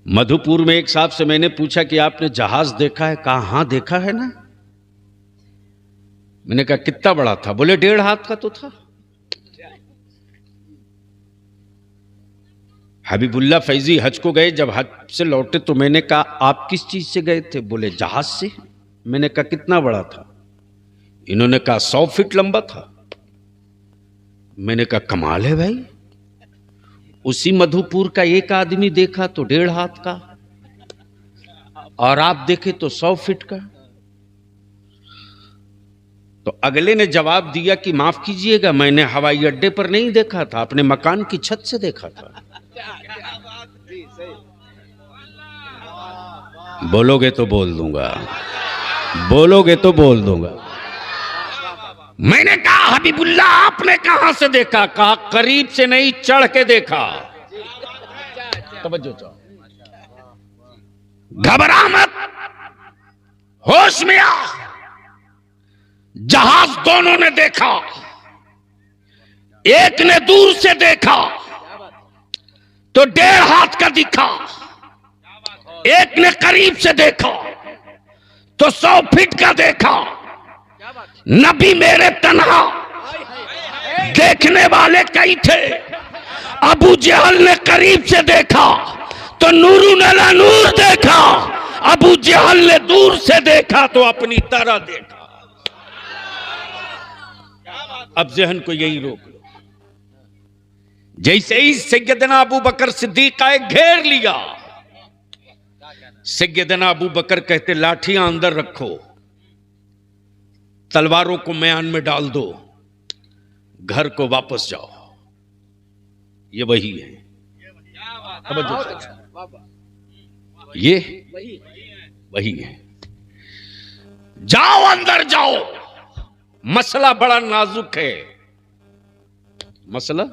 मधुपुर में एक साहब से मैंने पूछा कि आपने जहाज देखा है? कहा हाँ देखा है ना। मैंने कहा कितना बड़ा था? बोले 1.5 हाथ का तो था। हबीबुल्ला फैजी हज को गए, जब हज से लौटे तो मैंने कहा आप किस चीज से गए थे? बोले जहाज से। मैंने कहा कितना बड़ा था? इन्होंने कहा 100 फीट लंबा था। मैंने कहा कमाल है भाई, उसी मधुपुर का एक आदमी देखा तो 1.5 हाथ का, और आप देखे तो 100 फीट का। तो अगले ने जवाब दिया कि माफ कीजिएगा, मैंने हवाई अड्डे पर नहीं देखा था, अपने मकान की छत से देखा था। बोलोगे तो बोल दूंगा, बोलोगे तो बोल दूंगा। मैंने कहा हबीबुल्ला आपने कहां से देखा? कहा करीब से नहीं, चढ़ के देखा। तवज्जो चाहो, घबरा मत, होश में आ। जहाज दोनों ने देखा, एक ने दूर से देखा तो 1.5 हाथ का दिखा, एक ने करीब से देखा तो 100 फीट का देखा। नबी मेरे तन्हा, देखने वाले कई थे। अबू जहल ने करीब से देखा तो नूरुन अला नूर देखा, अबू जहल ने दूर से देखा तो अपनी तरह देखा। अब जहन को यही रोक लो। जैसे ही सैयदना अबू बकर सिद्दीक आए, घेर लिया। सैयदना अबू बकर कहते लाठियां अंदर रखो, तलवारों को मैदान में डाल दो, घर को वापस जाओ। ये वही है, ये वही है। जाओ अंदर जाओ, मसला बड़ा नाजुक है, मसला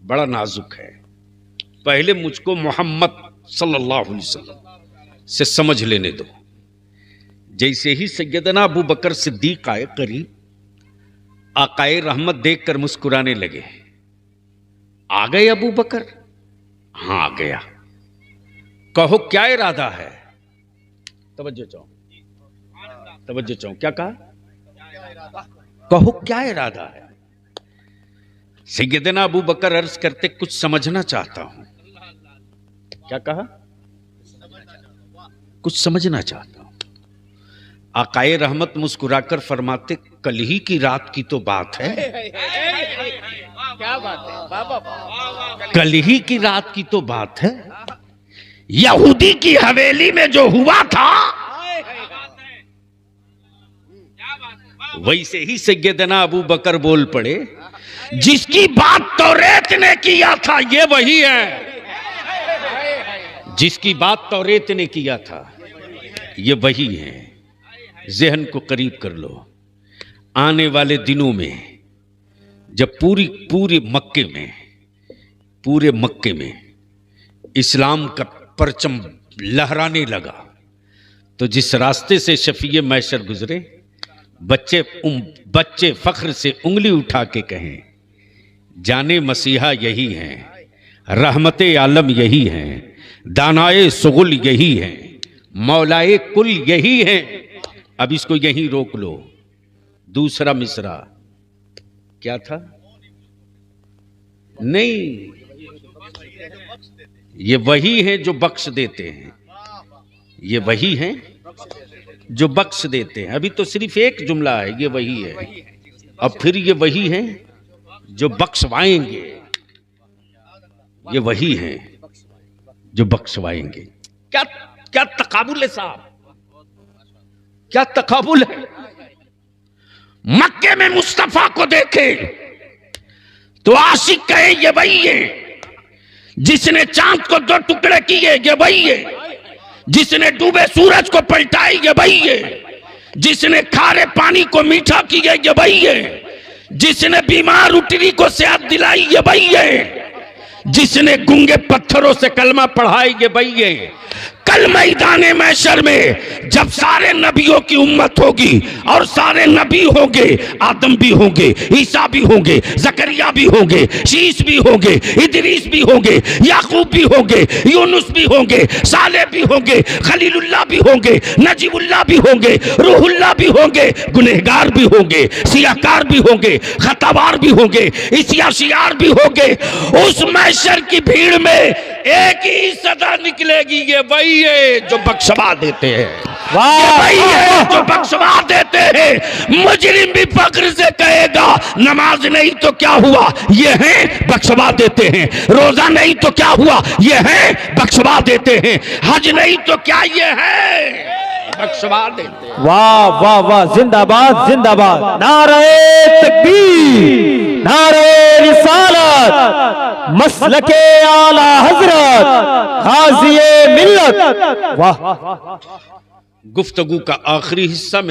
बड़ा नाजुक है। पहले मुझको मोहम्मद सल्लल्लाहु अलैहि वसल्लम से समझ लेने दो। जैसे ही सैयदना अबू बकर सिद्दीक आए करीब, आकाए रहमत देखकर मुस्कुराने लगे। आ गए अबू बकर? हाँ आ गया। कहो क्या इरादा है? तवज्जो चाहो, तवज्जो चाहो। क्या कहा? कहो क्या इरादा है? सैयदना अबू बकर अर्ज करते कुछ समझना चाहता हूं। क्या कहा? कुछ समझना चाहता हूं। आकाए रहमत मुस्कुराकर फरमाते कल ही की रात की तो बात है। क्या बात है? कल ही की रात की तो बात है। यहूदी की हवेली में जो हुआ था, वैसे ही सैयदना अबू बकर बोल पड़े, जिसकी बात तौरेत ने किया था ये वही है। जिसकी बात तौरेत ने किया था ये वही है। ज़हन को करीब कर लो। आने वाले दिनों में जब पूरे मक्के में इस्लाम का परचम लहराने लगा, तो जिस रास्ते से शफीए मैशर गुजरे, बच्चे फख्र से उंगली उठा के कहें जाने मसीहा यही हैं, रहमते आलम यही हैं, दानाए सुगुल यही हैं, मौलाए कुल यही हैं। अब इसको यहीं रोक लो। दूसरा मिसरा क्या था? नहीं, ये वही हैं जो बख्श देते हैं, ये वही हैं जो बख्श देते हैं। अभी तो सिर्फ एक जुमला है, ये वही है। अब फिर ये वही हैं जो बख्शवाएंगे, ये वही हैं जो बख्शवाएंगे। क्या क्या तकाबुल है साहब, क्या तकाबुल है। मक्के में मुस्तफा को देखे तो आशिक कहे ये वही है। जिसने चांद को 2 टुकड़े किए ये वही है। जिसने डूबे सूरज को पलटाई ये वही है। जिसने खारे पानी को मीठा किया ये वही है। जिसने बीमार उटरी को सेहत दिलाई ये वही है। जिसने गूंगे पत्थरों से कलमा पढ़ाई ये वही है। कल कल मैदाने महशर में जब सारे नबियों की उम्मत होगी और सारे नबी होंगे, आदम भी होंगे, ईसा भी होंगे, जकरिया भी होंगे, शीश भी होंगे, इदरीस भी होंगे, याकूब भी होंगे, यूनुस भी होंगे, साले भी होंगे, खलीलुल्लाह भी होंगे, नजीबुल्लाह भी होंगे, रूहुल्लाह भी होंगे, गुनहगार भी होंगे, सियाकार भी होंगे, खतावार भी होंगे, इसियाशियार भी होंगे। उस महशर की भीड़ में एक ही सदा निकलेगी, ये वही है जो बख्शवा देते हैं, ये वही है जो बख्शवा देते हैं। मुजरिम भी फक्र से कहेगा नमाज नहीं तो क्या हुआ, ये है बख्शवा देते हैं। रोजा नहीं तो क्या हुआ, ये है बख्शवा देते हैं। हज नहीं तो क्या, ये है बख्शवा देते हैं। वाह वाह वाह, जिंदाबाद जिंदाबाद, नारे तकबीर, नारे रिसालत, मसलके आला हजरत, गाज़िए मिल्लत। वाह। गुफ्तगू का आखिरी हिस्सा में